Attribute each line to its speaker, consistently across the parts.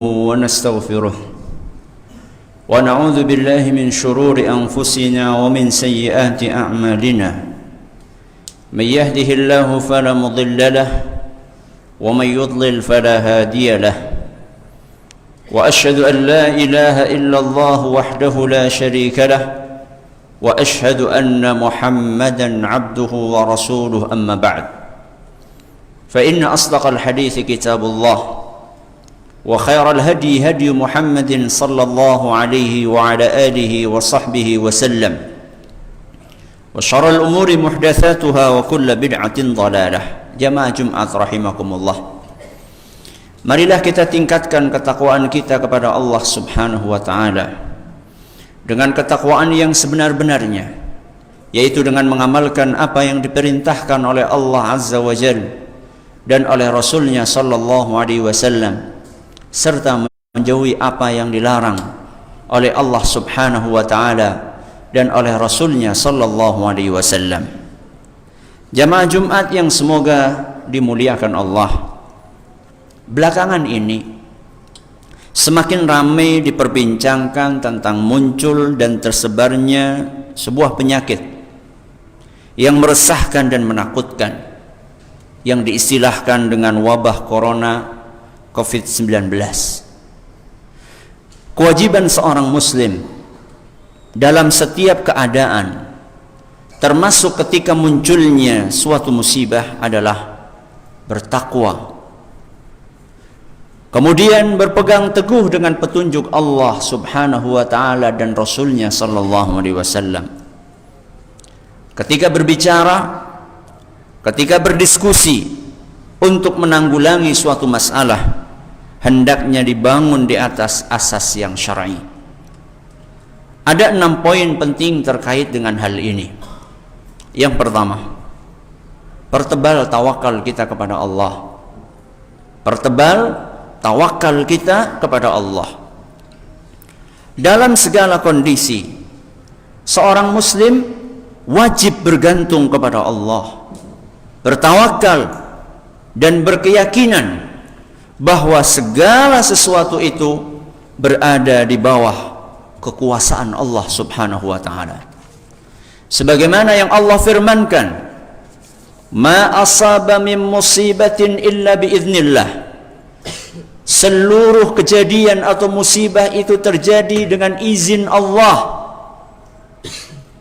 Speaker 1: ونستغفره ونعوذ بالله من شرور أنفسنا ومن سيئات أعمالنا من يهده الله فلا مضل له ومن يضلل فلا هادي له وأشهد أن لا إله إلا الله وحده لا شريك له وأشهد أن محمدا عبده ورسوله أما بعد فإن أصدق الحديث كتاب الله وخير الهدي هدي محمد صلى الله عليه وعلى آله وصحبه وسلم وشر الأمور محدثاتها وكل بدعة ضلالة. Jamaah Jumat rahimakumullah. Marilah kita tingkatkan ketakwaan kita kepada Allah Subhanahu wa taala dengan ketakwaan yang sebenar-benarnya, yaitu dengan mengamalkan apa yang diperintahkan oleh Allah Azza wa Jalla dan oleh Rasulnya sallallahu alaihi wasallam, serta menjauhi apa yang dilarang oleh Allah Subhanahu wa taala dan oleh Rasulnya sallallahu alaihi wasallam. Jamaah Jumat yang semoga dimuliakan Allah, belakangan ini semakin ramai diperbincangkan tentang muncul dan tersebarnya sebuah penyakit yang meresahkan dan menakutkan, yang diistilahkan dengan wabah corona COVID-19. Kewajiban seorang muslim dalam setiap keadaan, termasuk ketika munculnya suatu musibah, adalah bertakwa, kemudian berpegang teguh dengan petunjuk Allah Subhanahu wa taala dan Rasulnya sallallahu alaihi wasallam. Ketika berbicara, ketika berdiskusi untuk menanggulangi suatu masalah, hendaknya dibangun di atas asas yang syar'i. Ada 6 poin penting terkait dengan hal ini. Yang pertama, pertebal tawakal kita kepada Allah. Pertebal tawakal kita kepada Allah. Dalam segala kondisi, seorang muslim wajib bergantung kepada Allah, bertawakal dan berkeyakinan bahwa segala sesuatu itu berada di bawah kekuasaan Allah Subhanahu wa taala. Sebagaimana yang Allah firmankan, "Ma asaba min musibatin illa biiznillah." Seluruh kejadian atau musibah itu terjadi dengan izin Allah.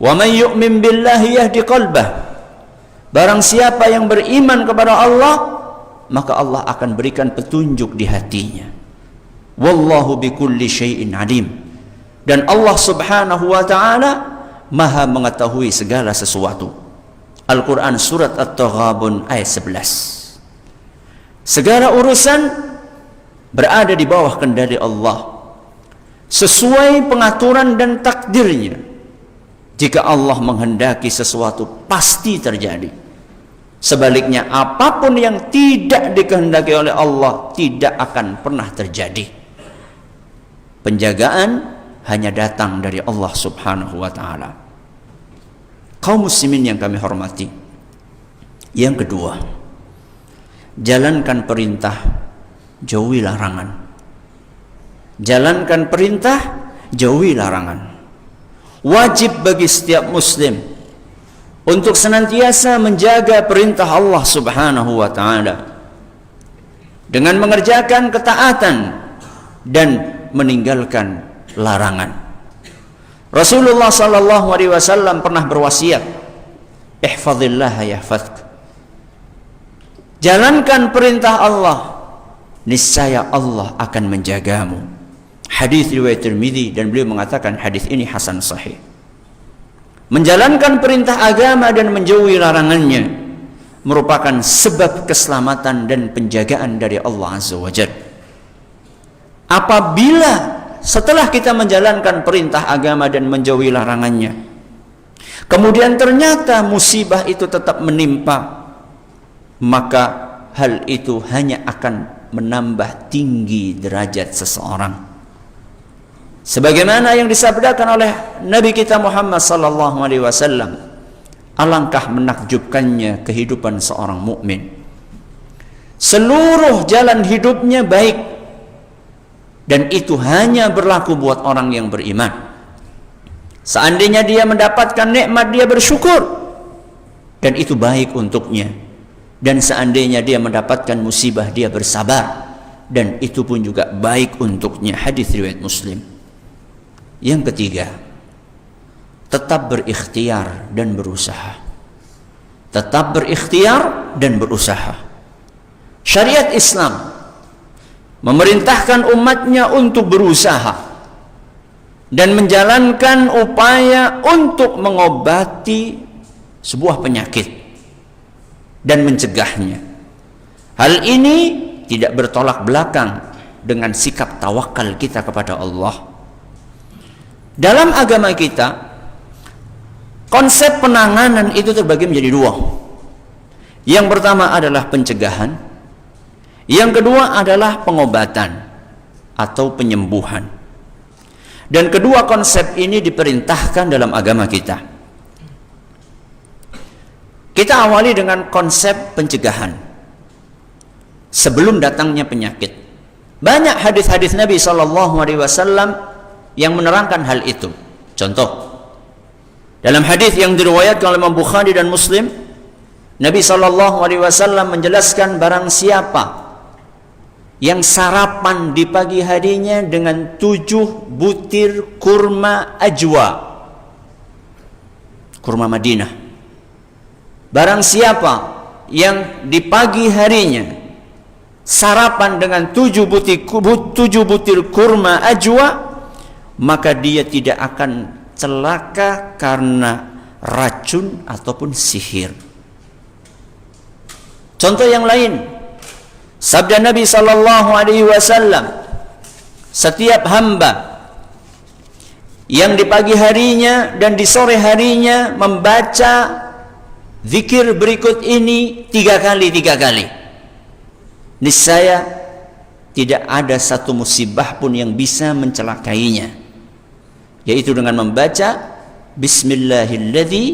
Speaker 1: "Wa man yu'min billahi yahdi qalbah." Barang siapa yang beriman kepada Allah, maka Allah akan berikan petunjuk di hatinya. Wallahu bikulli syai'in alim. Dan Allah Subhanahu wa taala Maha mengetahui segala sesuatu. Al-Quran surat At-Taghabun ayat 11. Segala urusan berada di bawah kendali Allah, sesuai pengaturan dan takdirnya. Jika Allah menghendaki sesuatu, pasti terjadi. Sebaliknya, apapun yang tidak dikehendaki oleh Allah tidak akan pernah terjadi. Penjagaan hanya datang dari Allah Subhanahu wa taala. Kaum muslimin yang kami hormati, yang kedua, jalankan perintah, jauhi larangan. Jalankan perintah, jauhi larangan. Wajib bagi setiap muslim untuk senantiasa menjaga perintah Allah Subhanahu wa taala dengan mengerjakan ketaatan dan meninggalkan larangan. Rasulullah sallallahu alaihi wasallam pernah berwasiat, "Ihfazillah yahfazk." Jalankan perintah Allah, niscaya Allah akan menjagamu. Hadis riwayat Tirmidzi, dan beliau mengatakan hadis ini hasan sahih. Menjalankan perintah agama dan menjauhi larangannya merupakan sebab keselamatan dan penjagaan dari Allah Azza wa Jalla. Apabila setelah kita menjalankan perintah agama dan menjauhi larangannya, kemudian ternyata musibah itu tetap menimpa, maka hal itu hanya akan menambah tinggi derajat seseorang. Sebagaimana yang disabdakan oleh Nabi kita Muhammad sallallahu alaihi wasallam, alangkah menakjubkannya kehidupan seorang mukmin. Seluruh jalan hidupnya baik, Dan itu hanya berlaku buat orang yang beriman. Seandainya dia mendapatkan nikmat, dia bersyukur, dan itu baik untuknya. Dan seandainya dia mendapatkan musibah, dia bersabar, dan itu pun juga baik untuknya. Hadis riwayat Muslim. Yang ketiga, tetap berikhtiar dan berusaha. Tetap berikhtiar dan berusaha. Syariat Islam memerintahkan umatnya untuk berusaha dan menjalankan upaya untuk mengobati sebuah penyakit dan mencegahnya. Hal ini tidak bertolak belakang dengan sikap tawakal kita kepada Allah. Dalam agama kita, konsep penanganan itu terbagi menjadi dua. Yang pertama adalah pencegahan, yang kedua adalah pengobatan atau penyembuhan. Dan kedua konsep ini diperintahkan dalam agama kita. Kita awali dengan konsep pencegahan sebelum datangnya penyakit. Banyak hadis-hadis Nabi SAW yang menerangkan hal itu. Contoh, dalam hadis yang diriwayatkan oleh Imam Bukhari dan Muslim, Nabi SAW menjelaskan barang siapa yang sarapan di pagi harinya dengan 7 butir kurma ajwa, kurma Madinah. Barang siapa yang di pagi harinya sarapan dengan 7 butir kurma ajwa, maka dia tidak akan celaka karena racun ataupun sihir. Contoh yang lain, sabda Nabi SAW, setiap hamba yang di pagi harinya dan di sore harinya membaca zikir berikut ini 3 kali, niscaya tidak ada satu musibah pun yang bisa mencelakainya, yaitu dengan membaca Bismillahilladzi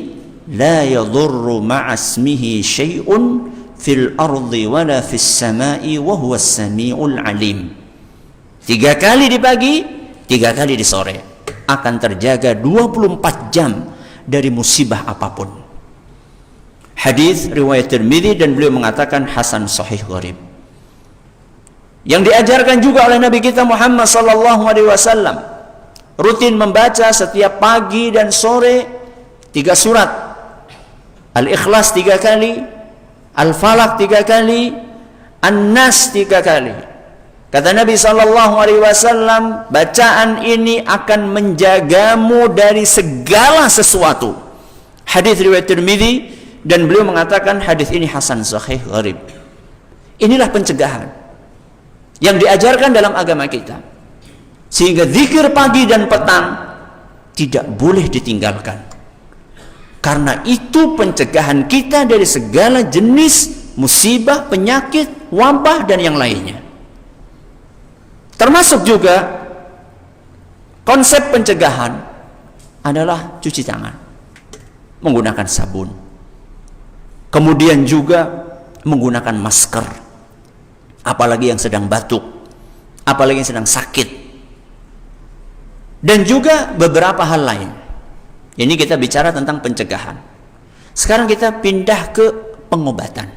Speaker 1: la yadurru ma'asmihi syai'un fil ardi wala fis samai wa huwas samiul alim. 3 kali di pagi, 3 kali di sore, akan terjaga 24 jam dari musibah apapun. Hadis riwayat Tirmidzi, dan beliau mengatakan hasan sahih gharib. Yang diajarkan juga oleh Nabi kita Muhammad SAW, rutin membaca setiap pagi dan sore 3 surat. Al-Ikhlas 3 kali, Al-Falaq 3 kali, An-Nas 3 kali. Kata Nabi SAW, bacaan ini akan menjagamu dari segala sesuatu. Hadis riwayat Tirmidzi, dan beliau mengatakan hadis ini hasan sahih gharib. Inilah pencegahan yang diajarkan dalam agama kita, sehingga zikir pagi dan petang tidak boleh ditinggalkan, karena itu pencegahan kita dari segala jenis musibah, penyakit, wabah, dan yang lainnya. Termasuk juga konsep pencegahan adalah cuci tangan menggunakan sabun, kemudian juga menggunakan masker, apalagi yang sedang batuk, apalagi yang sedang sakit, dan juga beberapa hal lain. Ini kita bicara tentang pencegahan. Sekarang kita pindah ke pengobatan.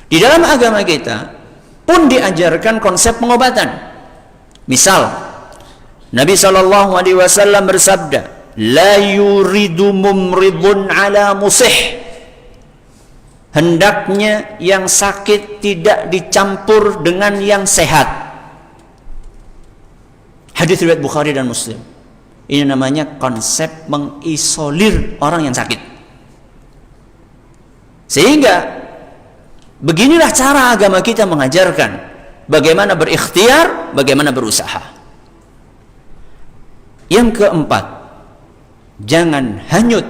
Speaker 1: Di dalam agama kita pun diajarkan konsep pengobatan. Misal, Nabi SAW bersabda, la yuridu mumridun ala musih. Hendaknya yang sakit tidak dicampur dengan yang sehat. Hadis riwayat Bukhari dan Muslim. Ini namanya konsep mengisolir orang yang sakit. Sehingga beginilah cara agama kita mengajarkan bagaimana berikhtiar, bagaimana berusaha. Yang keempat, jangan hanyut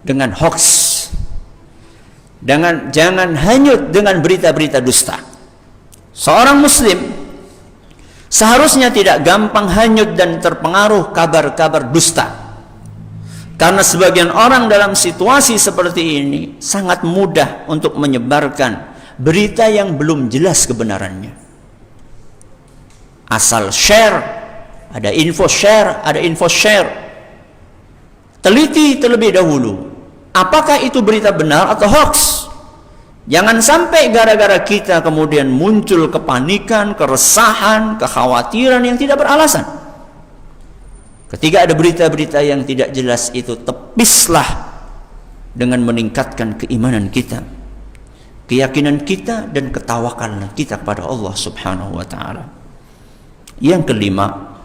Speaker 1: dengan hoax. Jangan hanyut dengan berita-berita dusta. Seorang muslim seharusnya tidak gampang hanyut dan terpengaruh kabar-kabar dusta. Karena sebagian orang dalam situasi seperti ini sangat mudah untuk menyebarkan berita yang belum jelas kebenarannya. asal share, ada info share, ada info share. Teliti terlebih dahulu, apakah itu berita benar atau hoax? Jangan sampai gara-gara kita kemudian muncul kepanikan, keresahan, kekhawatiran yang tidak beralasan. Ketika ada berita-berita yang tidak jelas itu, tepislah dengan meningkatkan keimanan kita, keyakinan kita, dan ketawakalna kita kepada Allah Subhanahu wa ta'ala. Yang kelima,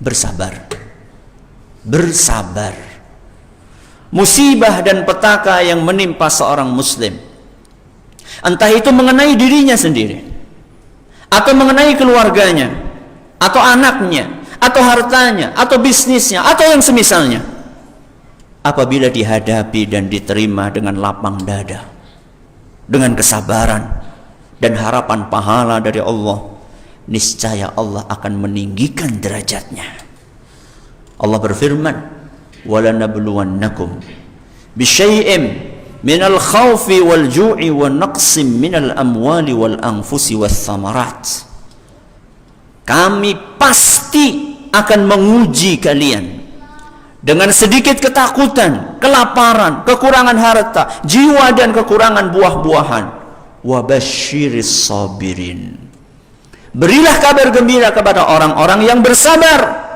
Speaker 1: bersabar. Bersabar. Musibah dan petaka yang menimpa seorang muslim, entah itu mengenai dirinya sendiri, atau mengenai keluarganya, atau anaknya, atau hartanya, atau bisnisnya, atau yang semisalnya, apabila dihadapi dan diterima dengan lapang dada, dengan kesabaran dan harapan pahala dari Allah, niscaya Allah akan meninggikan derajatnya. Allah berfirman, وَلَنَبْلُوَنَّكُمْ بِشَيْءٍ مِنَ الْخَوْفِ وَالْجُوعِ وَنَقْصٍ مِنَ الْأَمْوَالِ وَالْأَنْفُسِ وَالثَّمَرَاتِ. Kami pasti akan menguji kalian dengan sedikit ketakutan, kelaparan, kekurangan harta, jiwa, dan kekurangan buah-buahan. Wabashiris sabirin. Berilah kabar gembira kepada orang-orang yang bersabar.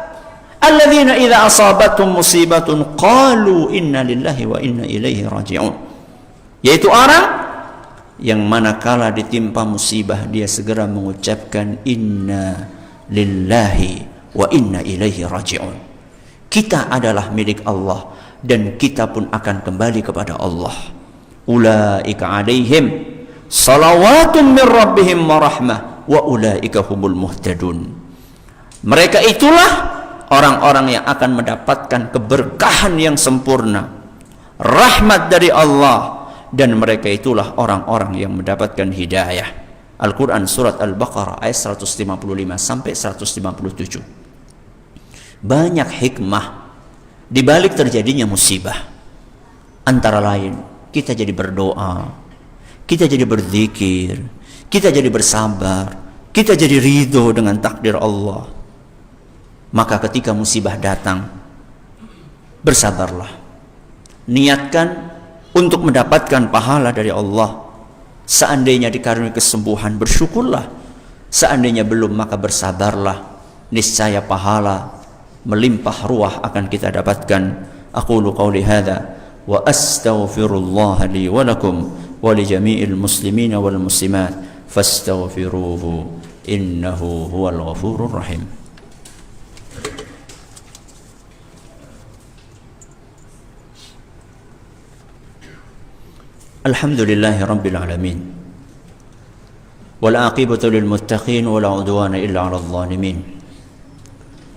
Speaker 1: Alladzina idza asabathum musibatun qalu inna lillahi wa inna ilaihi raji'un. Yaitu orang yang manakala ditimpa musibah dia segera mengucapkan inna lillahi wa inna ilaihi raji'un. Kita adalah milik Allah dan kita pun akan kembali kepada Allah. Ulaika alaihim salawatun min rabbihim wa rahmah wa ulaika humul muhtadun. Mereka itulah orang-orang yang akan mendapatkan keberkahan yang sempurna, rahmat dari Allah, dan mereka itulah orang-orang yang mendapatkan hidayah. Al-Quran surat Al-Baqarah ayat 155 sampai 157. Banyak hikmah di balik terjadinya musibah. Antara lain, kita jadi berdoa, kita jadi berzikir, kita jadi bersabar, kita jadi ridho dengan takdir Allah. Maka ketika musibah datang, bersabarlah. Niatkan untuk mendapatkan pahala dari Allah. Seandainya dikaruniai kesembuhan, bersyukurlah. Seandainya belum, maka bersabarlah. Niscaya pahala melimpah ruah akan kita dapatkan. Aqulu qawli hadza wa astaghfirullah li wa lakum wa li jami'il muslimina wal muslimat fastaghfiruhu innahu huwal ghafurur rahim. Alhamdulillahi Rabbil Alamin, wal aqibatu lil muttaqin wala udwana illa 'alal zalimin.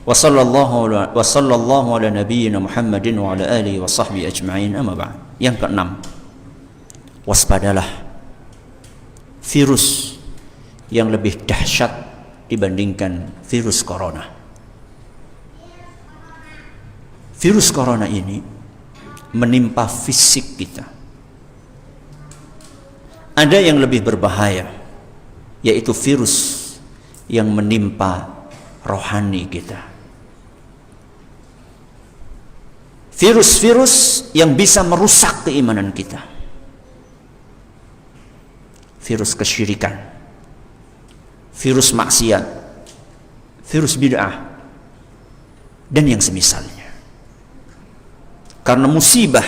Speaker 1: Wa sallallahu ala nabiyyina Muhammadin wa ala alihi wa sahbihi ajma'in, amma ba'd. Yang keenam, waspadalah virus yang lebih dahsyat dibandingkan virus corona. Virus corona ini menimpa fisik kita. Ada yang lebih berbahaya, yaitu virus yang menimpa rohani kita. Virus-virus yang bisa merusak keimanan kita. Virus kesyirikan, virus maksiat, virus bid'ah, dan yang semisalnya. Karena musibah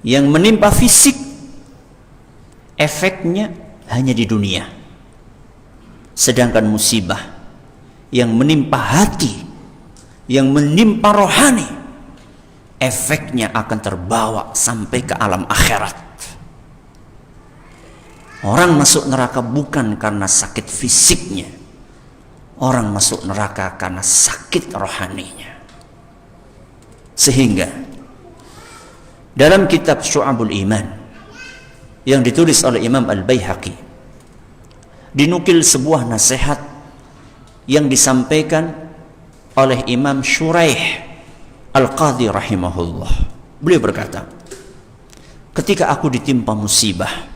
Speaker 1: yang menimpa fisik, efeknya hanya di dunia. Sedangkan musibah yang menimpa hati, yang menimpa rohani, efeknya akan terbawa sampai ke alam akhirat. Orang masuk neraka bukan karena sakit fisiknya. Orang masuk neraka karena sakit rohaninya. Sehingga dalam kitab Syu'abul Iman yang ditulis oleh Imam Al-Baihaqi, dinukil sebuah nasihat yang disampaikan oleh Imam Syuraih Al-Qadhi rahimahullah. Beliau berkata, ketika aku ditimpa musibah,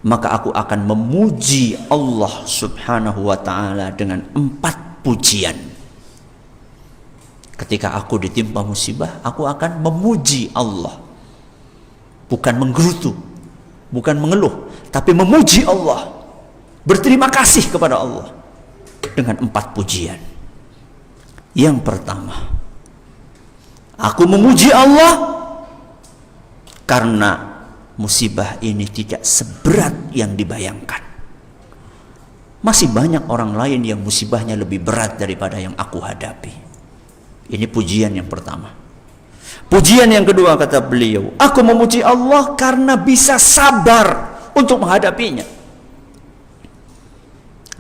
Speaker 1: maka aku akan memuji Allah subhanahu wa ta'ala dengan 4 pujian. Ketika aku ditimpa musibah, aku akan memuji Allah. Bukan menggerutu, bukan mengeluh, tapi memuji Allah. Berterima kasih kepada Allah dengan 4 pujian. Yang pertama, aku memuji Allah karena musibah ini tidak seberat yang dibayangkan. Masih banyak orang lain yang musibahnya lebih berat daripada yang aku hadapi. Ini pujian yang pertama. Pujian yang kedua, kata beliau, aku memuji Allah karena bisa sabar untuk menghadapinya.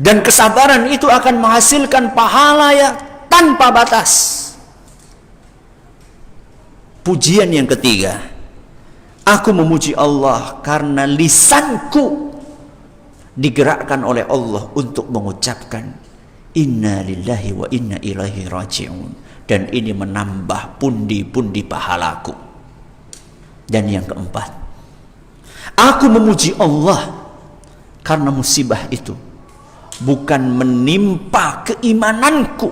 Speaker 1: Dan kesabaran itu akan menghasilkan pahala yang tanpa batas. Pujian yang ketiga, aku memuji Allah karena lisanku digerakkan oleh Allah untuk mengucapkan inna lillahi wa inna ilaihi raji'un, dan ini menambah pundi-pundi pahalaku. Dan yang keempat, aku memuji Allah karena musibah itu bukan menimpa keimananku,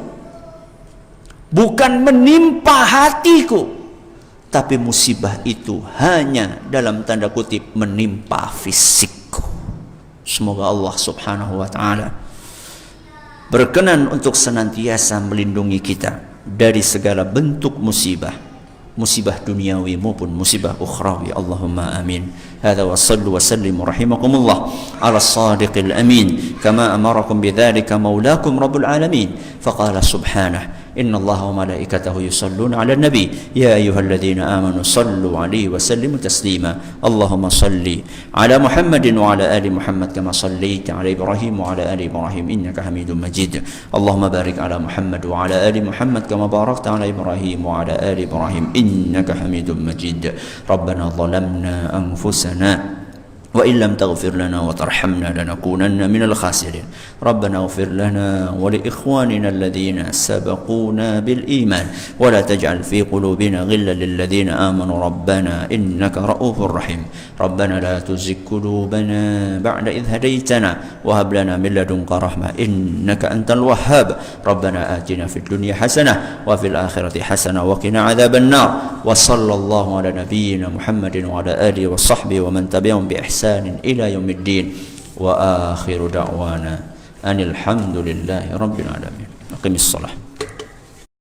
Speaker 1: bukan menimpa hatiku, tapi musibah itu hanya dalam tanda kutip menimpa fisikku. Semoga Allah subhanahu wa ta'ala berkenan untuk senantiasa melindungi kita dari segala bentuk musibah, musibah duniawi maupun musibah ukhrawi. Allahumma amin. Hadza wa sallu wa sallimu rahimakumullah ala as-sadiqil amin kama amarakum bidzalika maulakum rabbul alamin. Faqala subhanahu إن الله وملائكته يصلون على النبي يا أيها الذين آمنوا صلوا عليه وسلموا تسليما اللهم صل على محمد وعلى آل محمد كما صليت على إبراهيم وعلى آل إبراهيم إنك حميد مجيد اللهم بارك على محمد وعلى آل محمد كما باركت على إبراهيم وعلى آل إبراهيم إنك حميد مجيد ربنا ظلمنا أنفسنا وإن لم تغفر لنا وترحمنا لنكونن من الخاسرين ربنا اغفر لنا ولإخواننا الذين سبقونا بالإيمان ولا تجعل في قلوبنا غلا للذين آمنوا ربنا إنك رؤوف رحيم ربنا لا تزغ قلوبنا بعد إذ هديتنا وهب لنا من لدنك رحمة إنك أنت الوهاب ربنا آتنا في الدنيا حسنة وفي الآخرة حسنة وقنا عذاب النار وصلى الله على نبينا محمد وعلى آله وصحبه ومن تبعهم بإحسان إلى يوم الدين وآخر دعوانا أن الحمد لله رب العالمين. أقم الصلاة.